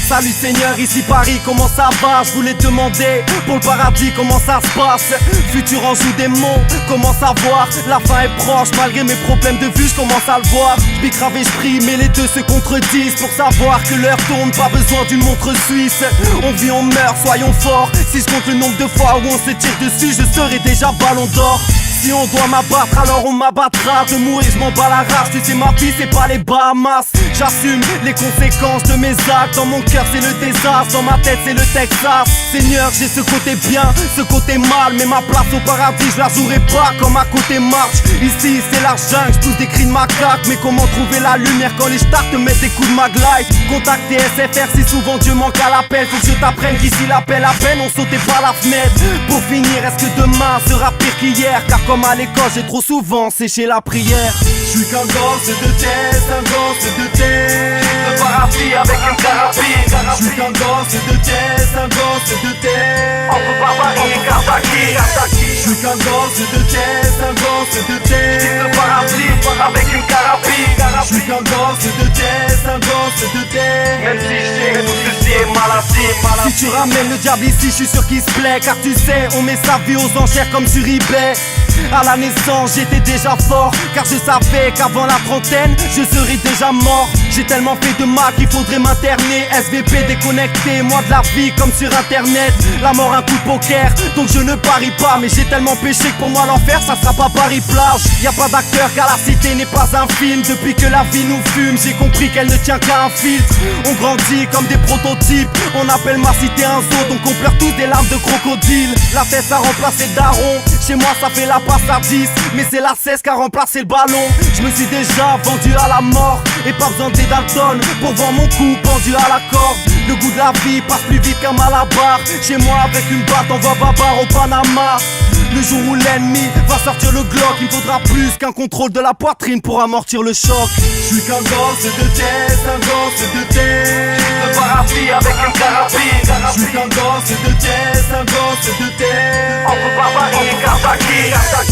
Salut Seigneur, ici Paris, comment ça va? Je voulais te demander, pour le paradis, comment ça se passe? Futur Anjou démon, comment savoir? La fin est proche, malgré mes problèmes de vue, je commence à le voir. Je bicrave et je prie, mais les deux se contredisent. Pour savoir que l'heure tourne, pas besoin d'une montre suisse. On vit, on meurt, soyons forts. Si je compte le nombre de fois où on se tire dessus, je serai déjà ballon d'or. Si on doit m'abattre, alors on m'abattra. De mourir, je m'en bats la race. Tu sais, ma vie, c'est pas les Bahamas. J'assume les conséquences de mes actes. Dans mon cœur, c'est le désastre. Dans ma tête, c'est le Texas. Seigneur, j'ai ce côté bien, ce côté mal. Mais ma place au paradis, je la jouerai pas comme à côté marche. Ici, c'est la jungle, je pousse des cris de macaque. Mais comment trouver la lumière quand les stars te mettent des coups de maglite? Contacter SFR si souvent Dieu manque à l'appel. Faut que je t'apprenne qu'ici l'appel à peine, on sautait par la fenêtre. Pour finir, est-ce que demain sera pire qu'hier? Car comme à l'école, j'ai trop souvent séché la prière. Je suis qu'un gosse de tête, un gosse de tête. Le paradis avec une carabine. Je suis qu'un gosse de tête, un gosse de tête. Entre Barbarie et Kardaki. Je suis qu'un gosse de tête, un gosse de tête. Le paradis avec une carabine. Je suis qu'un gosse de tête, un gosse de tête. Même si je sais que tout ceci est maladie. Si tu ramènes le diable ici, je suis sûr qu'il se plaît. Car tu sais, on met sa vie aux enchères comme sur eBay. À la naissance j'étais déjà fort, car je savais qu'avant la trentaine je serais déjà mort. J'ai tellement fait de mal qu'il faudrait m'interner. SVP déconnecté, moi de la vie comme sur internet. La mort un coup de poker, donc je ne parie pas. Mais j'ai tellement péché que pour moi l'enfer ça sera pas Paris-Plage. Y'a pas d'acteur car la cité n'est pas un film. Depuis que la vie nous fume, j'ai compris qu'elle ne tient qu'à un filtre. On grandit comme des prototypes, on appelle ma cité un zoo. Donc on pleure tous des larmes de crocodile. La fesse a remplacé le daron, chez moi ça fait la passe à 10. Mais c'est la cesse qui a remplacé le ballon. Je me suis déjà vendu à la mort, et pas besoin des Dalton pour voir mon cou pendu à la corde. Le goût de la vie passe plus vite qu'un malabar. Chez moi avec une batte on va babar au Panama. Le jour où l'ennemi va sortir le Glock, il me faudra plus qu'un contrôle de la poitrine pour amortir le choc. Je suis qu'un gosse de tête, un gosse de tête. Le paradis avec une carabine. Je suis qu'un gosse de tête, un gosse de tête. Entre Barbarie et Kardaki.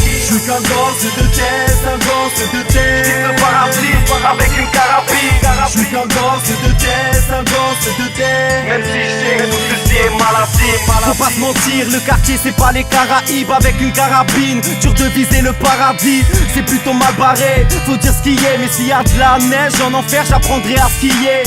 Je suis qu'un gosse de tête, un gosse de tête. Le paradis avec une carabine. Je suis qu'un gosse de tête, un gosse de tête. Même si je sais que tout ceci est maladie. Faut pas se mentir, le quartier c'est pas les Caraïbes. Avec une carabine, dur de viser le paradis. C'est plutôt mal barré, faut dire ce qui est. Mais s'il y a de la neige en enfer, j'apprendrai à skier.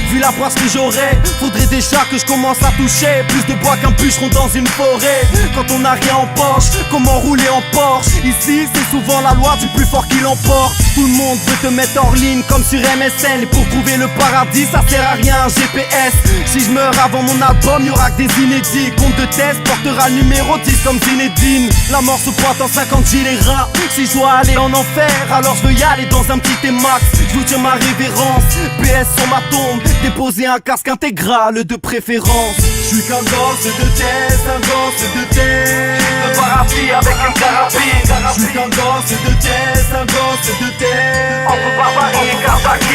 Vu la poisse que j'aurais, faudrait déjà que je commence à toucher plus de bois qu'un bûcheron dans une forêt. Quand on n'a rien en poche, comment rouler en Porsche? Ici c'est souvent la loi du plus fort qui l'emporte. Tout le monde veut te mettre hors ligne comme sur MSN. Et pour trouver le paradis ça sert à rien un GPS. Si je meurs avant mon album y'aura que des inédits. Compte de test portera le numéro 10 comme Zinedine. La mort se pointe en 50 gilets rats. Si je dois aller en enfer alors je veux y aller dans un petit T-Max. Je vous tiens ma révérence, PS sur ma tombe. Déposer un casque intégral de préférence. Je suis qu'un gosse de tête, un gosse de tête. Le paradis avec une carabine. Je suis qu'un gosse de tête, un gosse de tête. Entre Barbarie et Kardaki.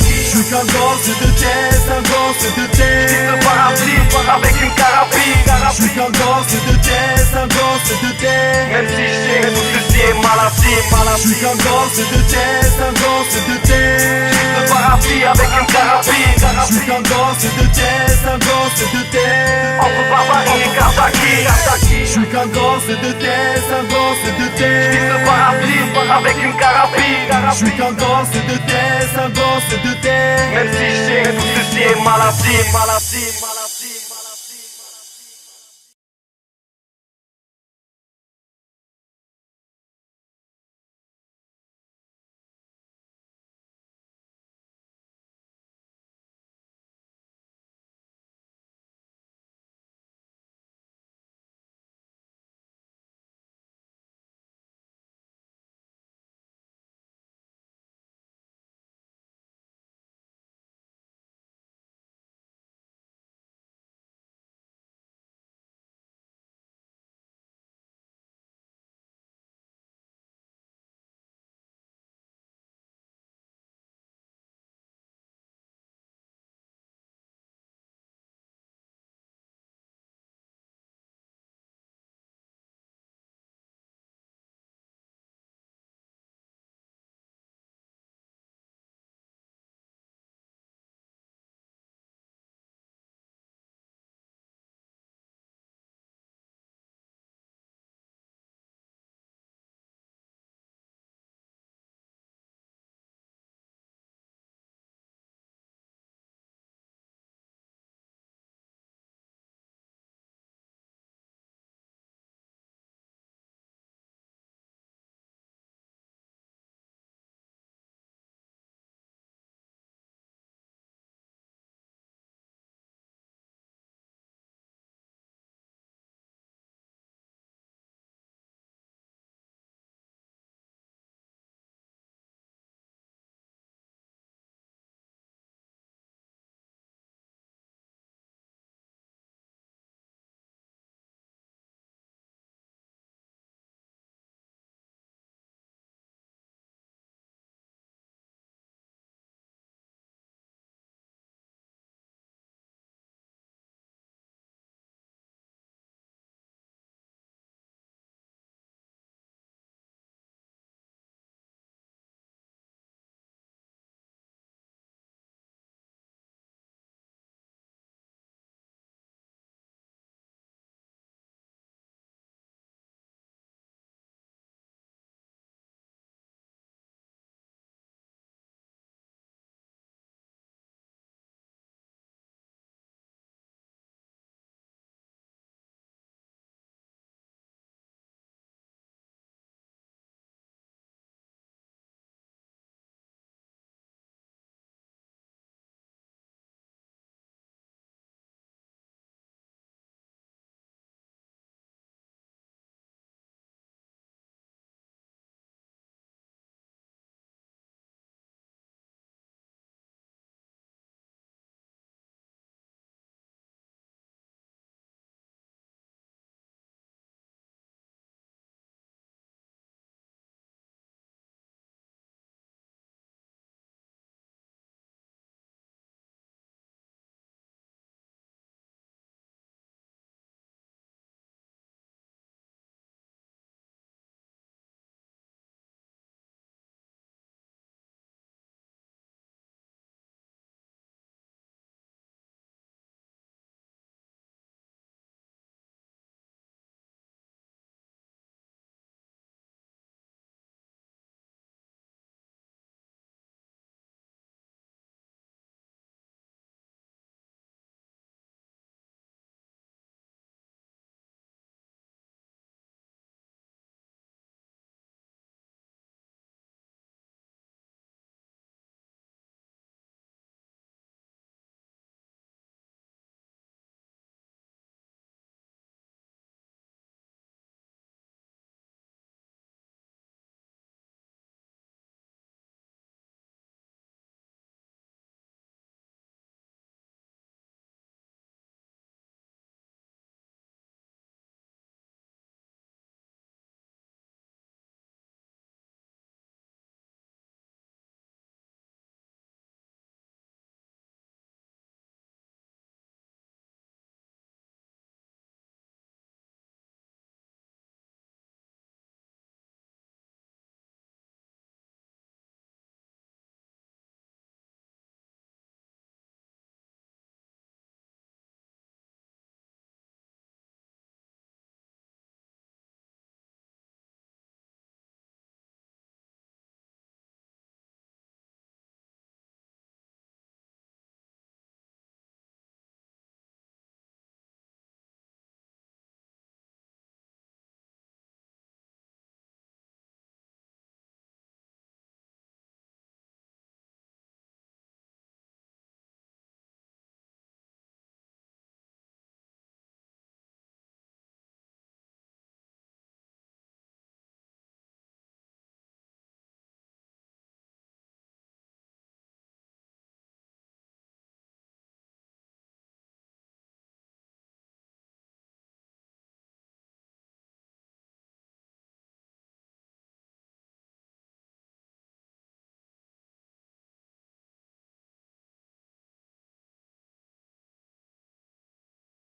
Je suis qu'un gosse de tête, un gosse de tête. Le paradis avec une carabine. Je suis qu'un gosse de tête, un gosse de tête. Même si je sais que tout ceci est maladie. Je suis qu'un gosse de tête, un gosse de tête. Le paradis avec une carabine. Je suis qu'un gosse de tête, un gosse de tête. Entre Barbarie et Kardaki. Je suis qu'un gosse de tête, un gosse de tête. Le paradis avec une carabine. Je suis qu'un gosse de tête, un gosse de tête. Même si je sais que tout ceci est maladie.